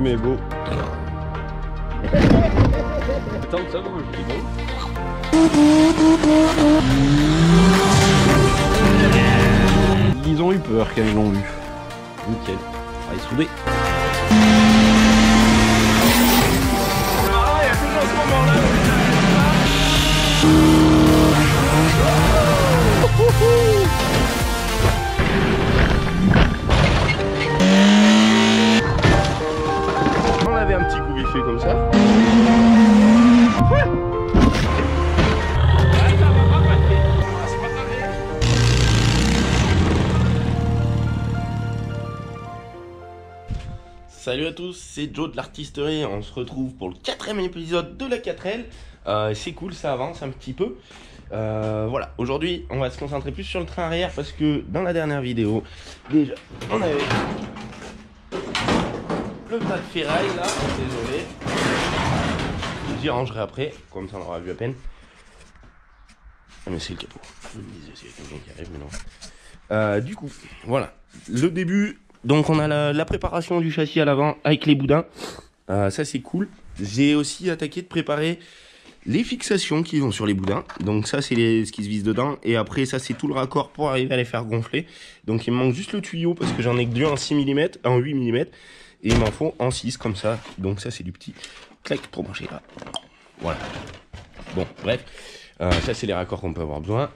rime est beau. Tant que ça bouge, c'est bon. Ils ont eu peur quand ils l'ont vu. Nickel. Allez, soudé. On avait un petit coup vite fait comme ça. Salut à tous, c'est Joe de l'artisterie. On se retrouve pour le 4ème épisode de la 4L. C'est cool, ça avance un petit peu. Voilà, aujourd'hui on va se concentrer plus sur le train arrière parce que dans la dernière vidéo, déjà on avait le tas de ferraille là, désolé. J'y rangerai après, comme ça on aura vu à peine. Ah mais c'est le capot. Je me disais c'est quelqu'un qui arrive mais non. Du coup, voilà, le début. Donc on a la préparation du châssis à l'avant avec les boudins. Ça c'est cool. J'ai aussi attaqué de préparer les fixations qui vont sur les boudins. Donc ça c'est ce qui se vise dedans. Et après ça c'est tout le raccord pour arriver à les faire gonfler. Donc il me manque juste le tuyau parce que j'en ai que deux en 6 mm, en 8 mm. Et il m'en faut en 6 comme ça. Donc ça c'est du petit clac pour brancher là. Voilà. Bon bref. Ça c'est les raccords qu'on peut avoir besoin.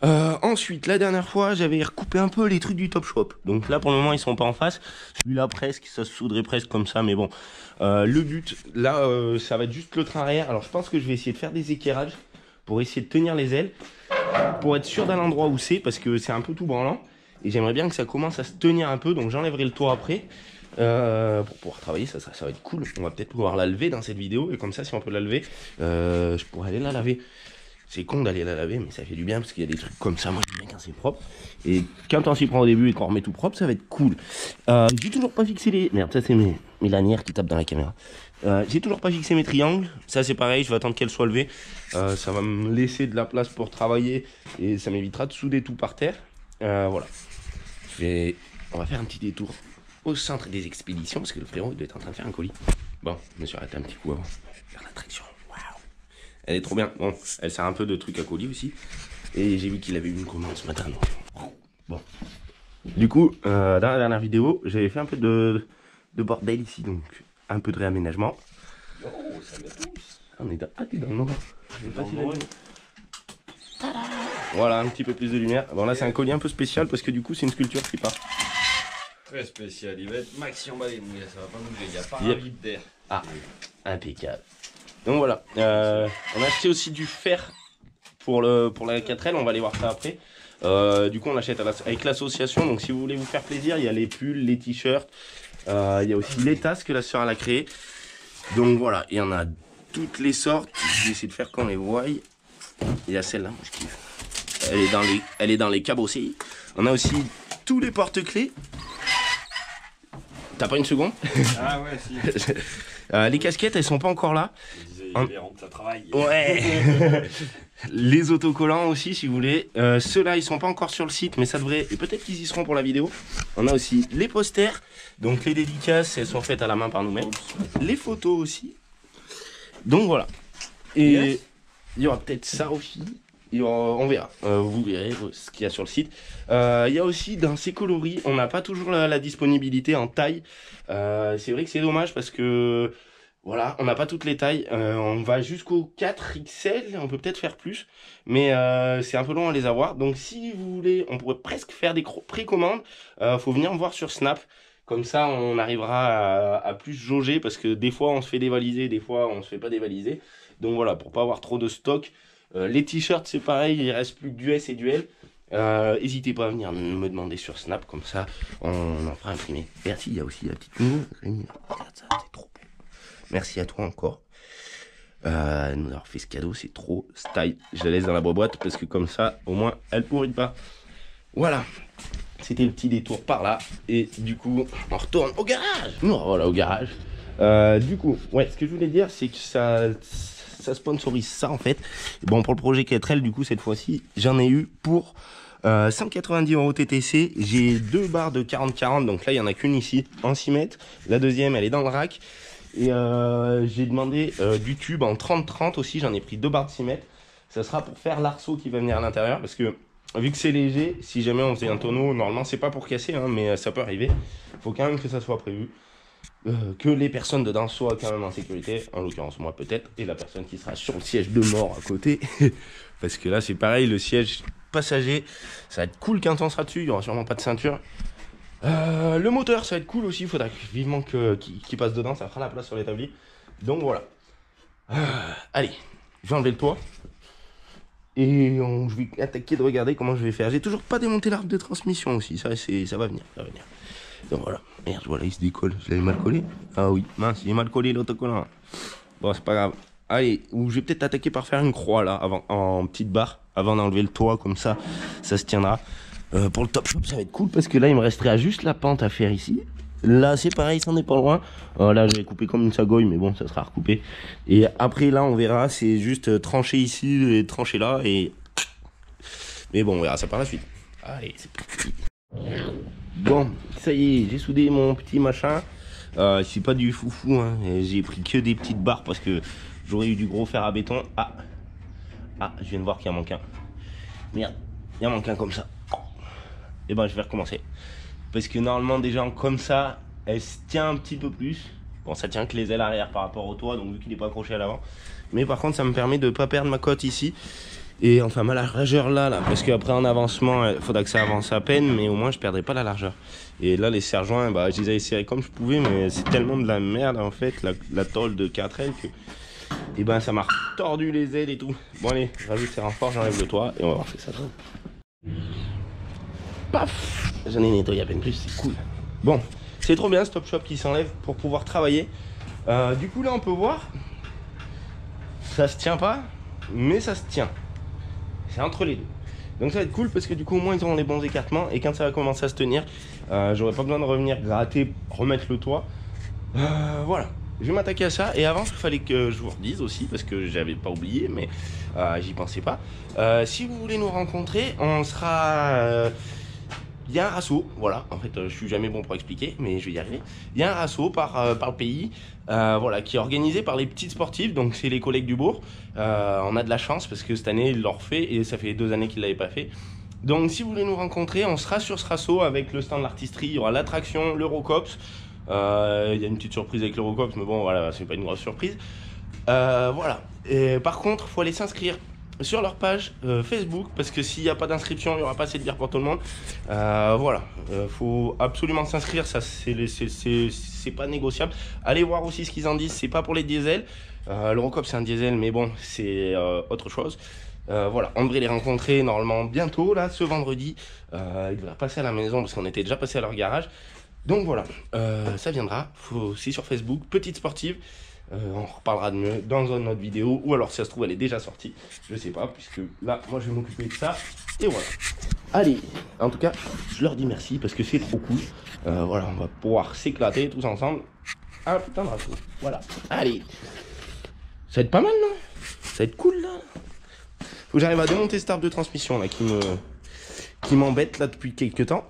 Ensuite, la dernière fois, j'avais recoupé un peu les trucs du Top Shop. Donc là, pour le moment, ils sont pas en face. Celui-là, presque, ça se soudrait presque comme ça. Mais bon, le but, là, ça va être juste le train arrière. Alors, je pense que je vais essayer de faire des équerrages pour essayer de tenir les ailes. Pour être sûr d'un endroit où c'est, parce que c'est un peu tout branlant. Et j'aimerais bien que ça commence à se tenir un peu. Donc, j'enlèverai le toit après. Pour pouvoir travailler, ça va être cool. On va peut-être pouvoir la lever dans cette vidéo. Et comme ça, si on peut la lever, je pourrais aller la laver. C'est con d'aller la laver, mais ça fait du bien parce qu'il y a des trucs comme ça. Moi, j'aime bien quand c'est propre. Et quand on s'y prend au début et qu'on remet tout propre, ça va être cool. J'ai toujours pas fixé les. Merde, ça, c'est mes lanières qui tapent dans la caméra. J'ai toujours pas fixé mes triangles. Ça, c'est pareil. Je vais attendre qu'elles soient levées. Ça va me laisser de la place pour travailler et ça m'évitera de souder tout par terre. Voilà. On va faire un petit détour au centre des expéditions parce que le frérot il doit être en train de faire un colis. Bon, je me suis arrêté un petit coup avant. Faire la traction. Elle est trop bien. Bon, elle sert un peu de truc à colis aussi. Et j'ai vu qu'il avait eu une commande ce matin. Donc... Bon. Du coup, dans la dernière vidéo, j'avais fait un peu de bordel ici. Donc, un peu de réaménagement. Oh, ça va tous. On est dans... Ah, t'es dans le noir. Voilà, un petit peu plus de lumière. Bon, là, c'est un colis un peu spécial parce que du coup, c'est une sculpture qui part. Très spécial. Il va être maxi emballé. Ça va pas bouger. Il n'y a pas un vide d'air. Ah, impeccable. Donc voilà, on a acheté aussi du fer pour la 4L, on va aller voir ça après. Du coup on achète avec l'association, donc si vous voulez vous faire plaisir, il y a les pulls, les t-shirts, il y a aussi les tasses que la sœur elle a créées. Donc voilà, il y en a toutes les sortes, je vais essayer de faire qu'on les voie. Il y a celle-là, moi je kiffe. Elle est dans les cabossés. On a aussi tous les porte-clés. T'as pas une seconde? Ah ouais, si. Les casquettes, elles sont pas encore là. Ça travaille. Ouais. Les autocollants aussi, si vous voulez. Ceux-là, ils sont pas encore sur le site, mais ça devrait. Et peut-être qu'ils y seront pour la vidéo. On a aussi les posters. Donc les dédicaces, elles sont faites à la main par nous-mêmes. Les photos aussi. Donc voilà. Et il y aura peut-être ça aussi. On verra, vous verrez ce qu'il y a sur le site. Il y a aussi dans ces coloris, on n'a pas toujours la disponibilité en taille. C'est vrai que c'est dommage parce que voilà, on n'a pas toutes les tailles. On va jusqu'au 4XL, on peut peut-être faire plus, mais c'est un peu long à les avoir. Donc si vous voulez, on pourrait presque faire des précommandes. Faut venir me voir sur Snap. Comme ça, on arrivera à plus jauger parce que des fois on se fait dévaliser, des fois on se fait pas dévaliser. Donc voilà, pour pas avoir trop de stock. Les t-shirts c'est pareil, il reste plus que du S et du L. N'hésitez pas à venir me demander sur Snap, comme ça on en fera imprimer. Merci, il y a aussi la petite Mimi. Rémi, regarde ça, c'est trop beau. Merci à toi encore. Nous avoir fait ce cadeau, c'est trop style. Je la laisse dans la boîte parce que comme ça, au moins, elle pourrit pas. Voilà, c'était le petit détour par là. Et du coup, on retourne au garage. Non, voilà, au garage. Du coup, ouais, ce que je voulais dire, c'est que ça sponsorise ça en fait. Bon, pour le projet 4L, du coup, cette fois-ci, j'en ai eu pour 190 € TTC. J'ai 2 barres de 40-40, donc là il n'y en a qu'une ici en 6 mètres. La deuxième elle est dans le rack. Et j'ai demandé du tube en 30-30 aussi, j'en ai pris 2 barres de 6 mètres. Ça sera pour faire l'arceau qui va venir à l'intérieur, parce que vu que c'est léger, si jamais on faisait un tonneau, normalement c'est pas pour casser, hein, mais ça peut arriver. Il faut quand même que ça soit prévu. Que les personnes dedans soient quand même en sécurité, en l'occurrence moi peut-être, et la personne qui sera sur le siège de mort à côté. Parce que là c'est pareil, le siège passager, ça va être cool quand on sera dessus, il n'y aura sûrement pas de ceinture. Le moteur ça va être cool aussi, il faudra vivement qu'il passe dedans, ça fera la place sur l'établi. Donc voilà. Allez, je vais enlever le toit. Et je vais attaquer de regarder comment je vais faire. J'ai toujours pas démonté l'arbre de transmission aussi, ça va venir, ça va venir. Donc voilà, merde, voilà, il se décolle, je l'avais mal collé. Ah oui, mince, il est mal collé l'autocollant. Bon, c'est pas grave. Allez, je vais peut-être attaquer par faire une croix là, en petite barre, avant d'enlever le toit, comme ça se tiendra. Pour le top shop, ça va être cool parce que là, il me resterait juste la pente à faire ici. Là, c'est pareil, ça n'est pas loin. Là, je vais couper comme une sagoille, mais bon, ça sera recoupé. Et après, là, on verra, c'est juste trancher ici et trancher là. Mais bon, on verra ça par la suite. Allez, c'est parti. Bon, ça y est, j'ai soudé mon petit machin. C'est pas du foufou, hein. J'ai pris que des petites barres parce que j'aurais eu du gros fer à béton. Ah, je viens de voir qu'il y en manque un. Merde, il y en manque un comme ça. Et ben, je vais recommencer. Parce que normalement, des gens comme ça, elle se tient un petit peu plus. Bon, ça tient que les ailes arrière par rapport au toit, donc vu qu'il n'est pas accroché à l'avant. Mais par contre, ça me permet de ne pas perdre ma cote ici. Et enfin ma largeur là, parce qu'après en avancement, il faudra que ça avance à peine, mais au moins je perdrai pas la largeur. Et là les serre-joints, bah, je les ai serrés comme je pouvais, mais c'est tellement de la merde en fait, la tôle de 4L que et ben ça m'a tordu les ailes et tout. Bon allez, je rajoute ces renforts, j'enlève le toit et on va voir ce que ça donne. Paf, j'en ai nettoyé à peine plus, c'est cool. Bon, c'est trop bien ce Top Shop qui s'enlève pour pouvoir travailler. Du coup là on peut voir, ça se tient pas, mais ça se tient. C'est entre les deux. Donc ça va être cool parce que du coup au moins ils auront les bons écartements et quand ça va commencer à se tenir, j'aurai pas besoin de revenir gratter, remettre le toit. Voilà, je vais m'attaquer à ça. Et avant il fallait que je vous redise aussi parce que j'avais pas oublié mais j'y pensais pas. Si vous voulez nous rencontrer, on sera... Il y a un rasso, voilà, en fait je suis jamais bon pour expliquer, mais je vais y arriver. Il y a un rasso par le pays, voilà, qui est organisé par les petites sportives, donc c'est les collègues du bourg. On a de la chance parce que cette année ils l'ont refait et ça fait 2 années qu'ils ne l'avaient pas fait. Donc si vous voulez nous rencontrer, on sera sur ce rasso avec le stand de l'artisterie, il y aura l'attraction, l'Eurocops. Il y a une petite surprise avec l'Eurocops, mais bon voilà, c'est pas une grosse surprise. Voilà, et par contre il faut aller s'inscrire sur leur page Facebook parce que s'il n'y a pas d'inscription il n'y aura pas assez de bière pour tout le monde. Voilà, faut absolument s'inscrire, ça c'est pas négociable. Allez voir aussi ce qu'ils en disent, c'est pas pour les diesels. L'Eurocop c'est un diesel mais bon c'est autre chose. Voilà, on devrait les rencontrer normalement bientôt là ce vendredi. Ils devraient passer à la maison parce qu'on était déjà passé à leur garage. Donc voilà, ça viendra, c'est sur Facebook, petite sportive. On reparlera de mieux dans une autre vidéo ou alors si ça se trouve elle est déjà sortie, je sais pas, puisque là moi je vais m'occuper de ça et voilà. Allez, en tout cas je leur dis merci parce que c'est trop cool. Voilà, on va pouvoir s'éclater tous ensemble. Ah putain de rasso, voilà. Allez, ça va être pas mal non? Ça va être cool là. Faut que j'arrive à démonter cet arbre de transmission là qui m'embête là depuis quelques temps.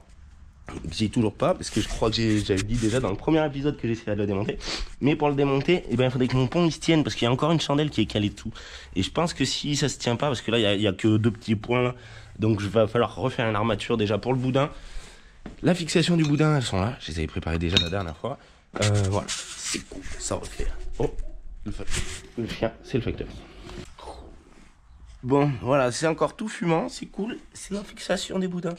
J'ai toujours pas parce que je crois que j'avais dit déjà dans le premier épisode que j'essaierais de le démonter, mais pour le démonter eh ben, il faudrait que mon pont il se tienne parce qu'il y a encore une chandelle qui est calée dessous et je pense que si ça se tient pas parce que là il y a que 2 petits points là, donc il va falloir refaire une armature déjà pour le boudin. La fixation du boudin elles sont là, je les avais préparées déjà la dernière fois. Voilà, c'est cool, ça refait. Oh, le chien c'est le facteur. Bon, voilà, c'est encore tout fumant, c'est cool, c'est la fixation des boudins.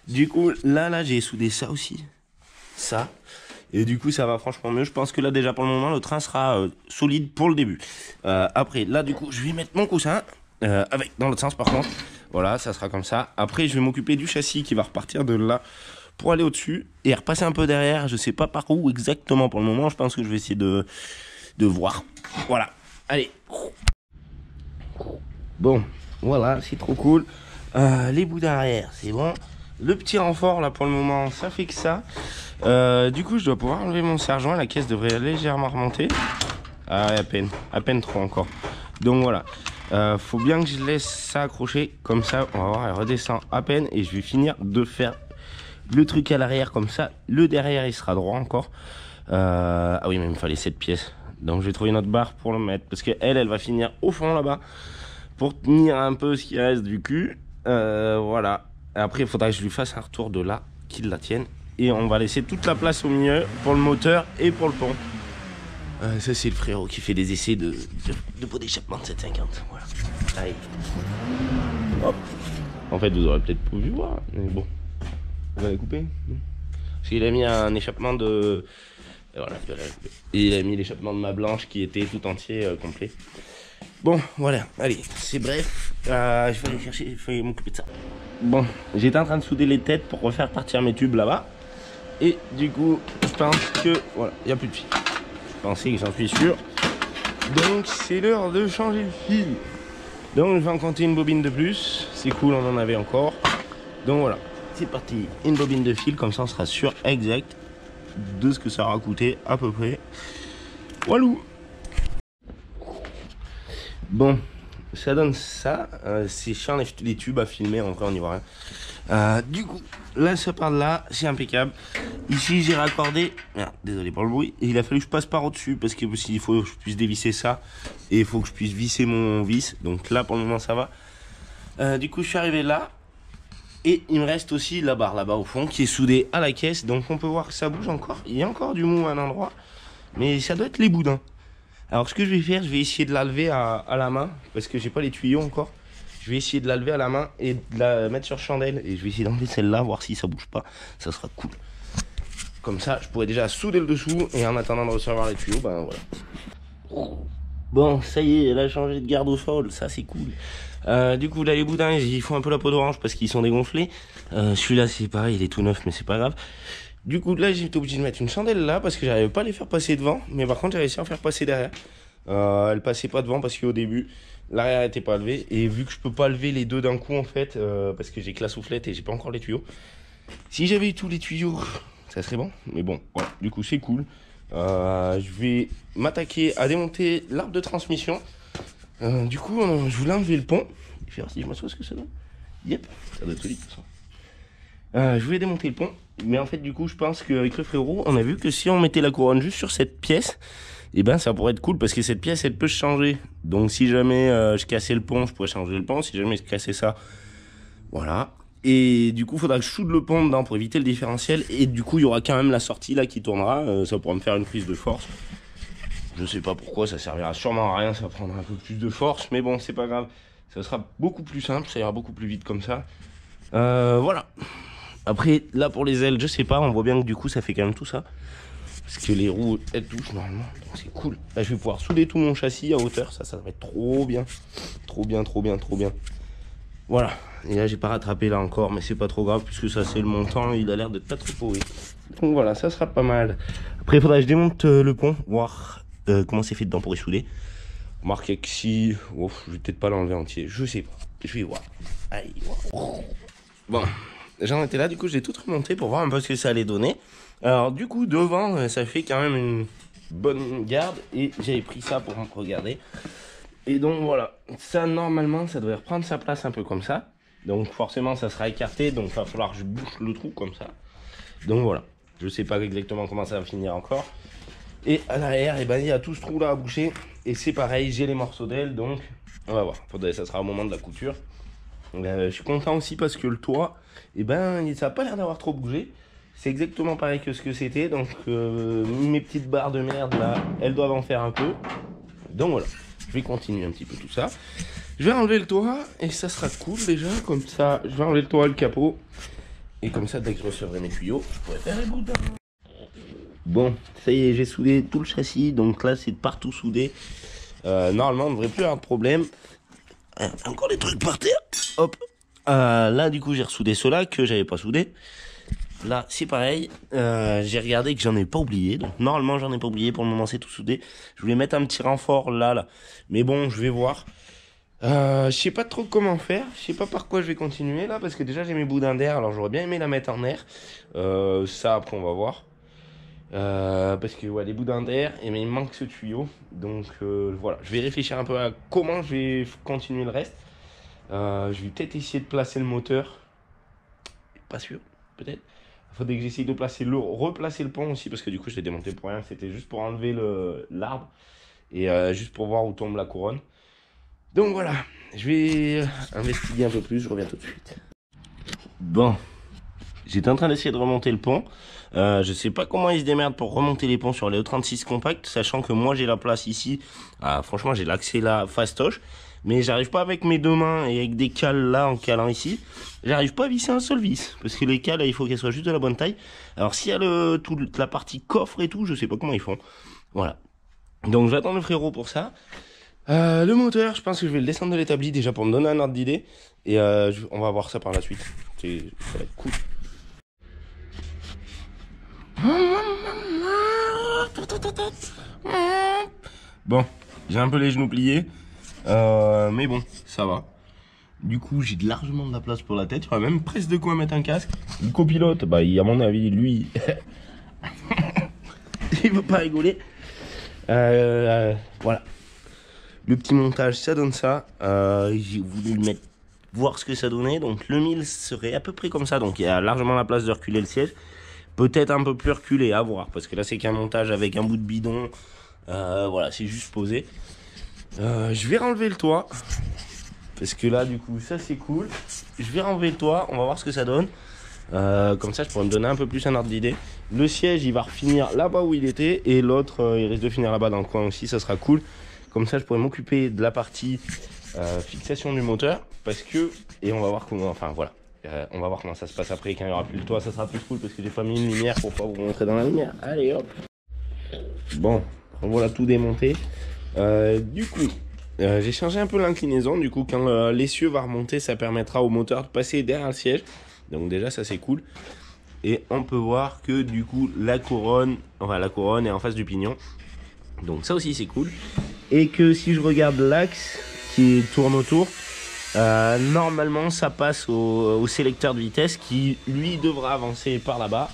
Du coup, là, j'ai soudé ça aussi, ça, et du coup, ça va franchement mieux. Je pense que là, déjà, pour le moment, le train sera solide pour le début. Après, là, du coup, je vais mettre mon coussin, avec dans l'autre sens, par contre. Voilà, ça sera comme ça. Après, je vais m'occuper du châssis qui va repartir de là pour aller au-dessus et repasser un peu derrière. Je sais pas par où exactement pour le moment, je pense que je vais essayer de voir. Voilà, allez. Bon, voilà, c'est trop cool. Les boudins arrière, c'est bon. Le petit renfort, là, pour le moment, ça fait que ça. Du coup, je dois pouvoir enlever mon serre-joint. La caisse devrait légèrement remonter. Ah, à peine trop encore. Donc, voilà. Faut bien que je laisse ça accroché, comme ça on va voir, elle redescend à peine et je vais finir de faire le truc à l'arrière comme ça, le derrière il sera droit encore. Ah oui mais il me fallait 7 pièces, donc je vais trouver une autre barre pour le mettre, parce que elle va finir au fond là-bas, pour tenir un peu ce qui reste du cul. Voilà, après il faudra que je lui fasse un retour de là, qu'il la tienne, et on va laisser toute la place au milieu pour le moteur et pour le pont. Ça c'est le frérot qui fait des essais de pot d'échappement de 750. Voilà. Allez. Hop. En fait vous aurez peut-être pas vu voir, mais bon. On va la couper. Parce qu'il a mis un échappement de... Et voilà, et il a mis l'échappement de ma blanche qui était tout entier complet. Bon voilà, allez, c'est bref. Je vais aller chercher, il faut m'occuper de ça. Bon, j'étais en train de souder les têtes pour refaire partir mes tubes là-bas. Et du coup, je pense que... Voilà, il n'y a plus de fil. Je pensais que j'en suis sûr. Donc c'est l'heure de changer le fil. Donc je vais en compter une bobine de plus. C'est cool, on en avait encore. Donc voilà, c'est parti. Une bobine de fil, comme ça on sera sûr exact de ce que ça aura coûté à peu près. Walou. Bon, ça donne ça. C'est chiant les tubes à filmer, en vrai on n'y voit rien. Du coup, là ça part de là, c'est impeccable. Ici j'ai raccordé, merde, désolé pour le bruit, et il a fallu que je passe par au-dessus parce que il faut que je puisse dévisser ça et il faut que je puisse visser mon vis. Donc là pour le moment ça va. Du coup je suis arrivé là et il me reste aussi la barre là-bas au fond qui est soudée à la caisse, donc on peut voir que ça bouge encore. Il y a encore du mou à un endroit, mais ça doit être les boudins. Alors ce que je vais faire, je vais essayer de la lever à la main parce que j'ai pas les tuyaux encore. Je vais essayer de la lever à la main et de la mettre sur chandelle. Et je vais essayer d'enlever celle-là, voir si ça bouge pas. Ça sera cool. Comme ça, je pourrais déjà souder le dessous. Et en attendant de recevoir les tuyaux, ben voilà. Bon, ça y est, elle a changé de garde au sol. Ça, c'est cool. Du coup, là, les boudins, ils font un peu la peau d'orange parce qu'ils sont dégonflés. Celui-là, c'est pareil, il est tout neuf, mais c'est pas grave. Du coup, là, j'ai été obligé de mettre une chandelle là parce que j'arrivais pas à les faire passer devant. Mais par contre, j'ai réussi à en faire passer derrière. Elle passait pas devant parce qu'au début l'arrière était pas levé, et vu que je peux pas lever les deux d'un coup en fait parce que j'ai que la soufflette et j'ai pas encore les tuyaux. Si j'avais eu tous les tuyaux ça serait bon, mais bon voilà, du coup c'est cool. Je vais m'attaquer à démonter l'arbre de transmission. Du coup je voulais enlever le pont. Je vais voir si je m'assois ce que ça donne. Yep, ça doit être solide de toute façon. Je voulais démonter le pont, mais en fait du coup je pense qu'avec le frérot on a vu que si on mettait la couronne juste sur cette pièce, et ben ça pourrait être cool parce que cette pièce elle peut se changer. Donc si jamais je cassais le pont, je pourrais changer le pont. Si jamais je cassais ça, voilà. Et du coup il faudra que je soude le pont dedans pour éviter le différentiel. Et du coup il y aura quand même la sortie là qui tournera. Ça pourra me faire une prise de force. Je sais pas pourquoi, ça servira sûrement à rien, ça prendra un peu plus de force. Mais bon c'est pas grave, ça sera beaucoup plus simple, ça ira beaucoup plus vite comme ça. Voilà. Après là pour les ailes je sais pas, on voit bien que du coup ça fait quand même tout ça. Parce que les roues elles touchent normalement, donc c'est cool. Là je vais pouvoir souder tout mon châssis à hauteur, ça va être trop bien. Trop bien, trop bien, trop bien. Voilà, et là j'ai pas rattrapé là encore, mais c'est pas trop grave puisque ça c'est le montant, il a l'air d'être pas trop pourri. Donc voilà, ça sera pas mal. Après il faudra que je démonte le pont, voir comment c'est fait dedans pour y souder. Remarquez que si... Oh, je vais peut-être pas l'enlever entier, je sais pas, je vais voir. Allez, wow. Bon, j'en étais là, du coup j'ai tout remonté pour voir un peu ce que ça allait donner. Alors du coup devant ça fait quand même une bonne garde et j'avais pris ça pour regarder. Et donc voilà, ça normalement ça devrait reprendre sa place un peu comme ça. Donc forcément ça sera écarté, donc il va falloir que je bouche le trou comme ça. Donc voilà, je sais pas exactement comment ça va finir encore. Et à l'arrière, et ben, il y a tout ce trou là à boucher. Et c'est pareil, j'ai les morceaux d'aile, donc on va voir. Ça sera au moment de la couture. Je suis content aussi parce que le toit, et ben, ça n'a pas l'air d'avoir trop bougé. C'est exactement pareil que ce que c'était. Donc mes petites barres de merde là, elles doivent en faire un peu. Donc voilà, je vais continuer un petit peu tout ça. Je vais enlever le toit et ça sera cool déjà. Comme ça, je vais enlever le toit et le capot. Et comme ça, dès que je recevrai mes tuyaux, je pourrai faire les boudins. Bon, ça y est, j'ai soudé tout le châssis. Donc là, c'est partout soudé. Normalement, on ne devrait plus avoir de problème. Encore des trucs par terre. Hop. Là, du coup, j'ai ressoudé ceux-là que j'avais pas soudé. Là, c'est pareil. J'ai regardé que j'en ai pas oublié. Donc, normalement, j'en ai pas oublié. Pour le moment, c'est tout soudé. Je voulais mettre un petit renfort là. Mais bon, je vais voir. Je sais pas trop comment faire. Je sais pas par quoi je vais continuer là. Parce que déjà, j'ai mes boudins d'air. Alors, j'aurais bien aimé la mettre en air. Ça, après, on va voir. Parce que ouais, les boudins d'air, et mais il me manque ce tuyau. Donc voilà, je vais réfléchir un peu à comment je vais continuer le reste. Je vais peut-être essayer de placer le moteur. Pas sûr, peut-être. Il faudrait que j'essaye de replacer le pont aussi, parce que du coup je l'ai démonté pour rien. C'était juste pour enlever l'arbre et juste pour voir où tombe la couronne. Donc voilà, je vais investiguer un peu plus, je reviens tout de suite. Bon, j'étais en train d'essayer de remonter le pont. Je sais pas comment ils se démerdent pour remonter les ponts sur les E36 compacts, sachant que moi j'ai la place ici. Franchement, j'ai l'accès là fastoche, mais j'arrive pas avec mes deux mains et avec des cales là en calant ici. J'arrive pas à visser un seul vis, parce que les cales, il faut qu'elles soient juste de la bonne taille. Alors s'il y a toute la partie coffre et tout, je sais pas comment ils font. Voilà. Donc j'attends le frérot pour ça. Le moteur, je pense que je vais le descendre de l'établi déjà pour me donner un ordre d'idée. Et on va voir ça par la suite. Ça va être cool. Bon, j'ai un peu les genoux pliés. Mais bon, ça va. Du coup, j'ai largement de la place pour la tête. Il y aura même presque de quoi mettre un casque. Le copilote, bah, à mon avis, lui, il veut pas rigoler. Voilà. Le petit montage, ça donne ça. J'ai voulu le mettre, voir ce que ça donnait. Donc le 1000 serait à peu près comme ça. Donc il y a largement la place de reculer le siège. Peut-être un peu plus reculé, à voir. Parce que là, c'est qu'un montage avec un bout de bidon. Voilà, c'est juste posé. Je vais renlever le toit. Parce que là, du coup, ça c'est cool. Je vais renlever le toit. On va voir ce que ça donne. Comme ça, je pourrais me donner un peu plus un ordre d'idée. Le siège, il va refinir là-bas où il était. Et l'autre, il risque de finir là-bas dans le coin aussi. Ça sera cool. Comme ça, je pourrais m'occuper de la partie fixation du moteur. Parce que, et on va voir comment, enfin voilà. On va voir comment ça se passe après. Quand il n'y aura plus le toit, ça sera plus cool. Parce que j'ai pas mis une lumière pour pas vous montrer dans la lumière. Allez hop. Bon, voilà tout démonté. Du coup, j'ai changé un peu l'inclinaison. Du coup, quand l'essieu va remonter, ça permettra au moteur de passer derrière le siège. Donc déjà, ça c'est cool. Et on peut voir que du coup, la couronne est en face du pignon. Donc ça aussi c'est cool. Et que si je regarde l'axe qui tourne autour, normalement ça passe au sélecteur de vitesse qui lui devra avancer par là-bas.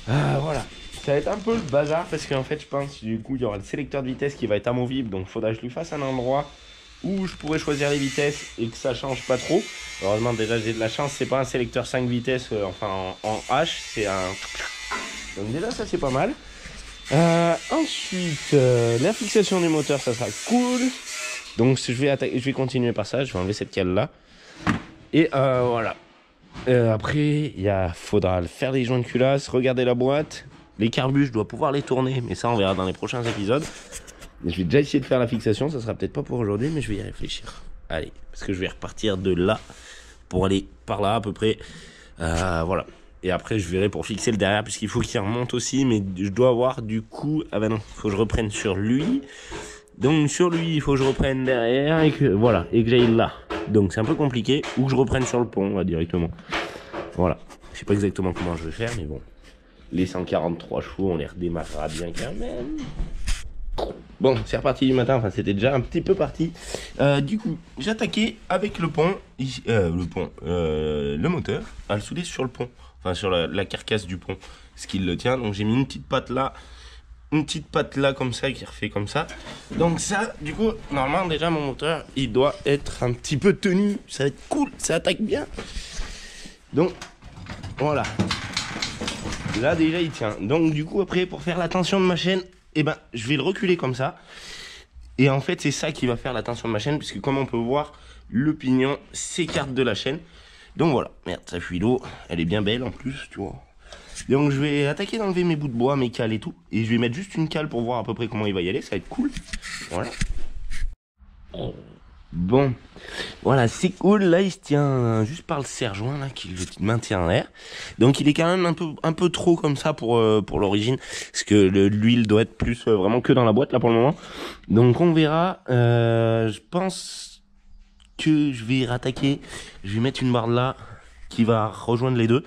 Voilà. Ça va être un peu le bazar parce qu'en fait je pense du coup il y aura le sélecteur de vitesse qui va être amovible. Donc il faudra que je lui fasse un endroit où je pourrais choisir les vitesses et que ça change pas trop. Heureusement déjà j'ai de la chance, c'est pas un sélecteur 5 vitesses enfin en H, c'est un... Donc déjà ça c'est pas mal. Ensuite la fixation du moteur ça sera cool. Donc je vais continuer par ça. Je vais enlever cette cale là. Et voilà. Après faudra faire les joints de culasse, regarder la boîte. Les carbus je dois pouvoir les tourner. Mais ça on verra dans les prochains épisodes. Et je vais déjà essayer de faire la fixation. Ça sera peut-être pas pour aujourd'hui mais je vais y réfléchir. Allez, parce que je vais repartir de là pour aller par là à peu près. Voilà. Et après je verrai pour fixer le derrière puisqu'il faut qu'il remonte aussi. Mais je dois avoir du coup... Ah ben non, il faut que je reprenne sur lui. Donc sur lui il faut que je reprenne derrière et que voilà, et que j'aille là. Donc c'est un peu compliqué. Ou que je reprenne sur le pont directement. Voilà. Je sais pas exactement comment je vais faire mais bon. Les 143 chevaux on les redémarrera bien quand même. Bon, c'est reparti du matin, enfin c'était déjà un petit peu parti. Du coup, j'ai attaqué avec le pont, le moteur, à le souder sur le pont, enfin sur la carcasse du pont, ce qui le tient. Donc j'ai mis une petite patte là comme ça, qui refait comme ça. Donc ça, du coup, normalement déjà mon moteur, il doit être un petit peu tenu, ça va être cool, ça attaque bien. Donc, voilà. Là déjà il tient. Donc du coup après, pour faire la tension de ma chaîne, et ben je vais le reculer comme ça. Et en fait c'est ça qui va faire la tension de ma chaîne, puisque comme on peut voir, le pignon s'écarte de la chaîne. Donc voilà, merde, ça fuit l'eau, elle est bien belle en plus, tu vois. Donc je vais attaquer d'enlever mes bouts de bois, mes cales et tout. Et je vais mettre juste une cale pour voir à peu près comment il va y aller, ça va être cool. Voilà. Bon, voilà, c'est cool. Là, il se tient juste par le serre-joint là, qui le maintient en l'air. Donc, il est quand même un peu trop comme ça pour l'origine, parce que l'huile doit être plus vraiment que dans la boîte là pour le moment. Donc, on verra. Je pense que je vais rattaquer. Je vais mettre une barre là qui va rejoindre les deux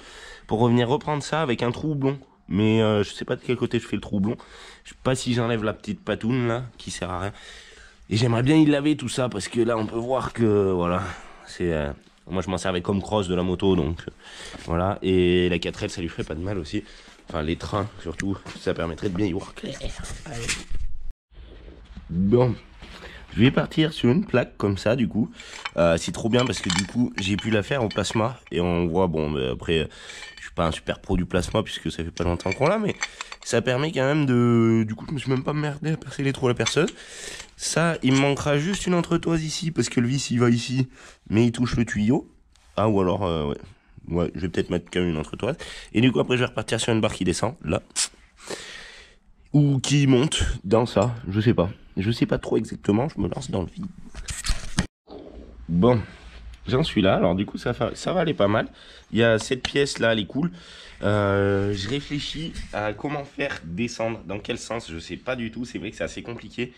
pour revenir reprendre ça avec un trou houblon. Mais je sais pas de quel côté je fais le trou houblon. Je sais pas si j'enlève la petite patoune là qui sert à rien. Et j'aimerais bien y laver tout ça parce que là on peut voir que voilà, c'est moi je m'en servais comme crosse de la moto donc voilà, et la 4L ça lui ferait pas de mal aussi. Enfin les trains surtout, ça permettrait de bien y voir clair. Allez. Bon, je vais partir sur une plaque comme ça du coup. C'est trop bien parce que du coup j'ai pu la faire au plasma. Et on voit, bon après je suis pas un super pro du plasma puisque ça fait pas longtemps qu'on l'a, mais ça permet quand même de... Du coup je me suis même pas merdé à percer les trous à la perceuse. Ça, il me manquera juste une entretoise ici parce que le vis il va ici mais il touche le tuyau. Ah ou alors ouais, je vais peut-être mettre quand même une entretoise. Et du coup après je vais repartir sur une barre qui descend là. Ou qui monte dans ça, je sais pas. Je sais pas trop exactement, je me lance dans le vide. Bon, j'en suis là, alors du coup ça va aller pas mal. Il y a cette pièce là, elle est cool. Je réfléchis à comment faire descendre, dans quel sens, je sais pas du tout. C'est vrai que c'est assez compliqué.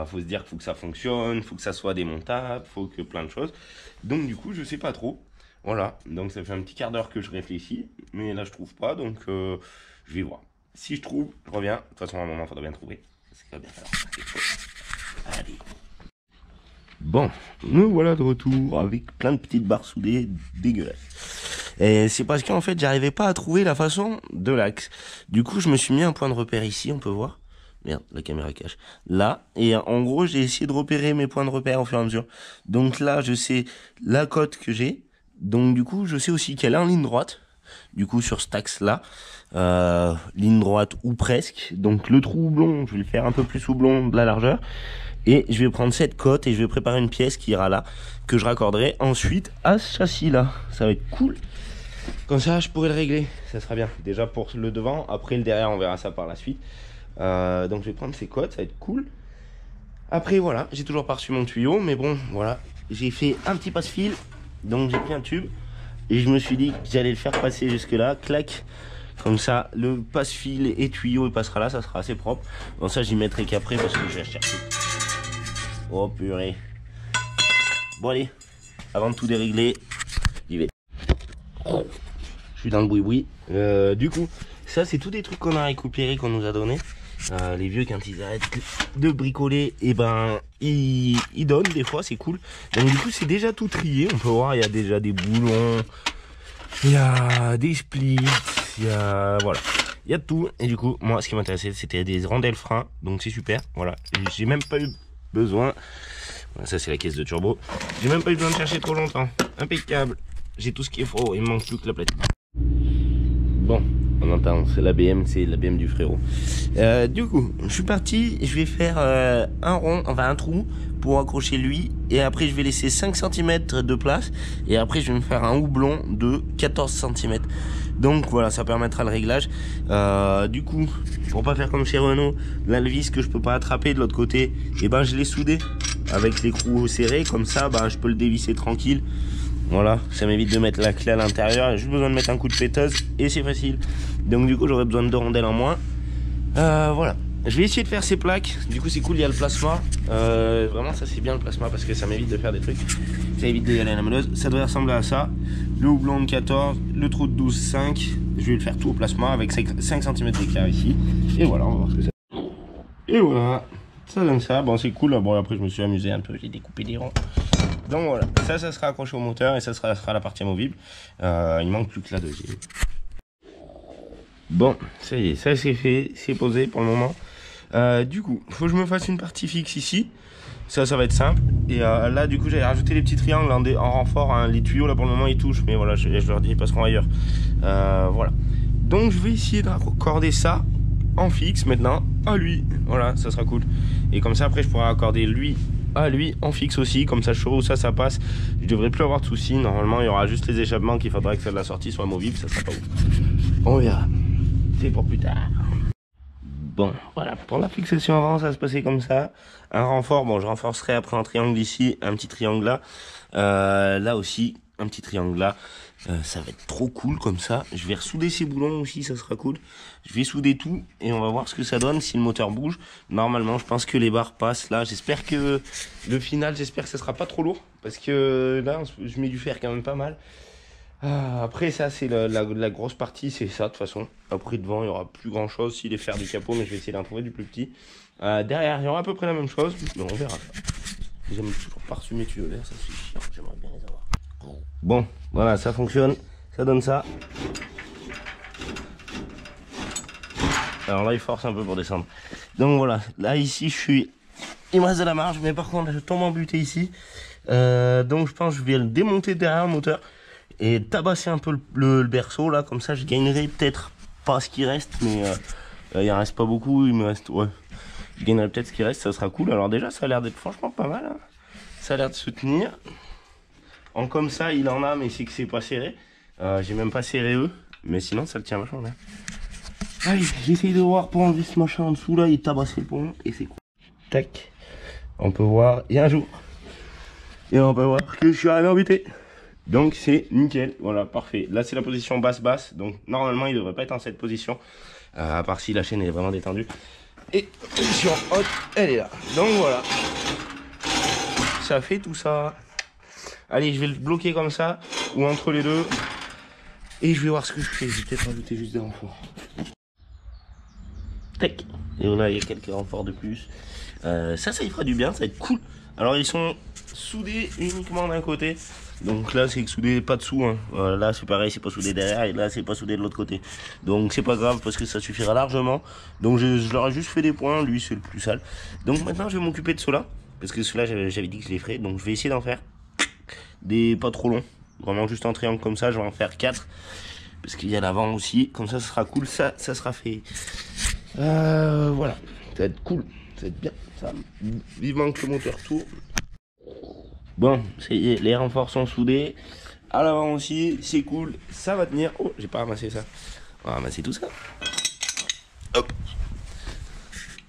Faut se dire qu'il faut que ça fonctionne, faut que ça soit démontable, faut que plein de choses. Donc du coup je sais pas trop. Voilà, donc ça fait un petit quart d'heure que je réfléchis, mais là je trouve pas, donc je vais voir. Si je trouve, je reviens. De toute façon, à un moment, il faudra bien trouver. C'est bien alors. Allez. Bon, nous voilà de retour avec plein de petites barres soudées dégueulasses. Et c'est parce qu'en fait, j'arrivais pas à trouver la façon de l'axe. Du coup, je me suis mis un point de repère ici, on peut voir. Merde, la caméra cache. Là, et en gros, j'ai essayé de repérer mes points de repère au fur et à mesure. Donc là, je sais la cote que j'ai. Donc du coup, je sais aussi qu'elle est en ligne droite. Du coup sur cet axe là, ligne droite ou presque. Donc le trou houblon, je vais le faire un peu plus houblon de la largeur. Et je vais prendre cette cote et je vais préparer une pièce qui ira là, que je raccorderai ensuite à ce châssis là. Ça va être cool. Comme ça je pourrai le régler, ça sera bien. Déjà pour le devant, après le derrière on verra ça par la suite. Donc je vais prendre ces cotes, ça va être cool. Après voilà, j'ai toujours pas reçu mon tuyau, mais bon voilà. J'ai fait un petit passe-fil, donc j'ai pris un tube. Et je me suis dit que j'allais le faire passer jusque là, clac, comme ça le passe-fil et tuyau il passera là, ça sera assez propre. Bon ça j'y mettrai qu'après parce que je vais chercher. Oh purée. Bon allez, avant de tout dérégler, j'y vais. Je suis dans le boui-boui. Du coup, ça c'est tous des trucs qu'on a récupérés, qu'on nous a donnés. Les vieux quand ils arrêtent de bricoler, et ben ils donnent des fois, c'est cool. Donc du coup c'est déjà tout trié, on peut voir il y a déjà des boulons, il y a des splits, il y a voilà, il y a tout. Et du coup moi ce qui m'intéressait c'était des rondelles freins, donc c'est super. Voilà, j'ai même pas eu besoin, voilà, ça c'est la caisse de turbo, j'ai même pas eu besoin de chercher trop longtemps. Impeccable, j'ai tout ce qu'il faut, il me manque plus que la platine. Bon, on entend, c'est l'ABM, c'est l'ABM du frérot. Du coup, je suis parti, je vais faire un rond, enfin un trou pour accrocher lui. Et après, je vais laisser 5 cm de place. Et après, je vais me faire un houblon de 14 cm. Donc voilà, ça permettra le réglage. Du coup, pour pas faire comme chez Renault, là le vis que je peux pas attraper de l'autre côté, et ben je l'ai soudé avec l'écrou serré. Comme ça, ben, je peux le dévisser tranquille. Voilà, ça m'évite de mettre la clé à l'intérieur. J'ai juste besoin de mettre un coup de péteuse et c'est facile. Donc du coup j'aurai besoin de 2 rondelles en moins. Voilà, je vais essayer de faire ces plaques. Du coup c'est cool, il y a le plasma. Vraiment ça c'est bien le plasma parce que ça m'évite de faire des trucs. Ça évite d'y aller à la meuleuse. Ça devrait ressembler à ça. Le houblon de 14, le trou de 12, 5. Je vais le faire tout au plasma avec 5 cm d'écart ici. Et voilà, on va voir ce que ça donne. Et voilà, ça donne ça. Bon c'est cool, bon après je me suis amusé un peu, j'ai découpé des ronds. Donc voilà, ça sera accroché au moteur et ça sera la partie amovible. Il manque plus que la deuxième. Bon, ça y est, ça c'est fait, c'est posé pour le moment. Du coup, il faut que je me fasse une partie fixe ici. Ça va être simple. Et là, du coup, j'avais rajouté les petits triangles en renfort. Hein. Les tuyaux, là, pour le moment, ils touchent. Mais voilà, je leur dis, ils passeront ailleurs. Voilà. Donc, je vais essayer de raccorder ça en fixe maintenant à lui. Voilà, ça sera cool. Et comme ça, après, je pourrai accorder lui à lui en fixe aussi. Comme ça, je saurai où ça passe. Je devrais plus avoir de soucis. Normalement, il y aura juste les échappements qu'il faudra que celle de la sortie soit amovible. Ça sera pas ouf. On verra. C'est pour plus tard. Bon, voilà, pour la fixation avant, ça va se passer comme ça. Un renfort, bon, je renforcerai après un triangle ici, un petit triangle là. Là aussi, un petit triangle là. Ça va être trop cool comme ça. Je vais ressouder ces boulons aussi, ça sera cool. Je vais souder tout et on va voir ce que ça donne si le moteur bouge. Normalement, je pense que les barres passent là. J'espère que le final, j'espère que ça sera pas trop lourd. Parce que là, je mets du fer quand même pas mal. Après ça c'est la grosse partie, c'est ça de toute façon. Après devant il y aura plus grand chose, s'il est fer du capot, mais je vais essayer d'en trouver du plus petit. Derrière il y aura à peu près la même chose, mais on verra. J'aime toujours pas reçu mes tuyaux verts, ça c'est chiant, j'aimerais bien les avoir. Bon voilà, ça fonctionne, ça donne ça. Alors là, il force un peu pour descendre. Donc voilà, là ici, il me reste de la marge, mais par contre, je tombe en butée ici. Donc je pense que je vais le démonter derrière le moteur et tabasser un peu le berceau là, comme ça je gagnerai peut-être pas ce qui reste, mais il en reste pas beaucoup, il me reste, ouais, je gagnerai peut-être ce qui reste, ça sera cool. Alors déjà ça a l'air d'être franchement pas mal, hein. Ça a l'air de se tenir. En comme ça il en a, mais c'est que c'est pas serré. J'ai même pas serré eux, mais sinon ça le tient vachement bien. Allez, j'essaye de voir pour enlever ce machin en dessous là et tabasser le pont et c'est cool. Tac, on peut voir, il y a un jour. Et on peut voir que je suis arrivé en butée. Donc c'est nickel, voilà, parfait. Là c'est la position basse-basse, donc normalement il devrait pas être en cette position, à part si la chaîne est vraiment détendue. Et position haute, elle est là. Donc voilà, ça fait tout ça. Allez, je vais le bloquer comme ça, ou entre les deux. Et je vais voir ce que je fais, je vais peut-être rajouter juste des renforts. Tac. Et là il y a quelques renforts de plus. Ça y fera du bien, ça va être cool. Alors ils sont soudés uniquement d'un côté. Donc là c'est soudé pas dessous, hein. Là c'est pareil, c'est pas soudé derrière, et là c'est pas soudé de l'autre côté. Donc c'est pas grave parce que ça suffira largement. Donc je leur ai juste fait des points, lui c'est le plus sale. Donc maintenant je vais m'occuper de ceux-là, parce que ceux-là j'avais dit que je les ferais. Donc je vais essayer d'en faire des pas trop longs, vraiment juste en triangle comme ça. Je vais en faire 4 parce qu'il y a l'avant aussi, comme ça sera cool, ça sera fait. Voilà, ça va être cool, ça va être bien, ça, vivement que le moteur tourne. Bon, les renforts sont soudés. À l'avant aussi, c'est cool, ça va tenir. Oh, j'ai pas ramassé ça. On va ramasser tout ça. Hop.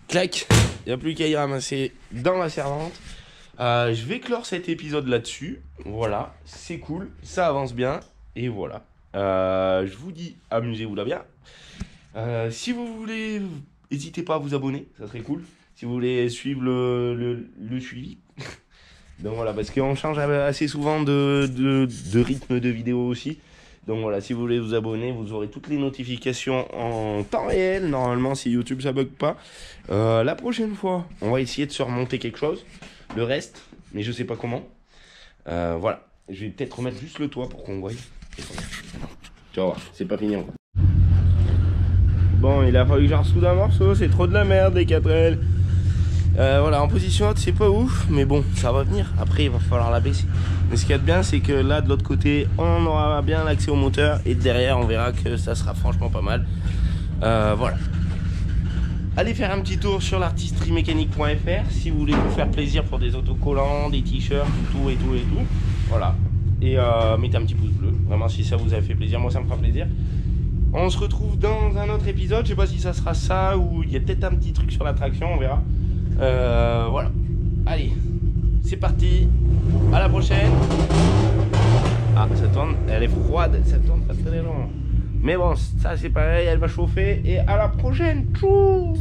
Clac. Il n'y a plus qu'à y ramasser dans la servante. Je vais clore cet épisode là-dessus. Voilà, c'est cool, ça avance bien. Et voilà. Je vous dis, amusez-vous là bien. Si vous voulez, n'hésitez pas à vous abonner, ça serait cool. Si vous voulez suivre le suivi. Donc voilà, parce qu'on change assez souvent de rythme de vidéo aussi. Donc voilà, si vous voulez vous abonner, vous aurez toutes les notifications en temps réel. Normalement, si YouTube ça bug pas. La prochaine fois, on va essayer de se remonter quelque chose. Le reste, mais je sais pas comment. Voilà, je vais peut-être remettre juste le toit pour qu'on voie. Tu vas voir, c'est pas fini encore. Bon, il a fallu que j'en ressoude un morceau, c'est trop de la merde les 4L. Voilà, en position haute c'est pas ouf, mais bon, ça va venir. Après il va falloir la baisser. Mais ce qu'il y a de bien, c'est que là de l'autre côté on aura bien l'accès au moteur, et derrière on verra que ça sera franchement pas mal. Voilà. Allez faire un petit tour sur l'artisteriemécanique.fr si vous voulez vous faire plaisir pour des autocollants, des t-shirts, tout et tout et tout. Voilà. Et mettez un petit pouce bleu, vraiment si ça vous a fait plaisir, moi ça me fera plaisir. On se retrouve dans un autre épisode, je sais pas si ça sera ça ou il y a peut-être un petit truc sur la traction, on verra. Voilà. Allez, c'est parti. À la prochaine. Ah, ça tourne, elle est froide, ça tourne pas très long. Mais bon, ça c'est pareil, elle va chauffer. Et à la prochaine. Tchou.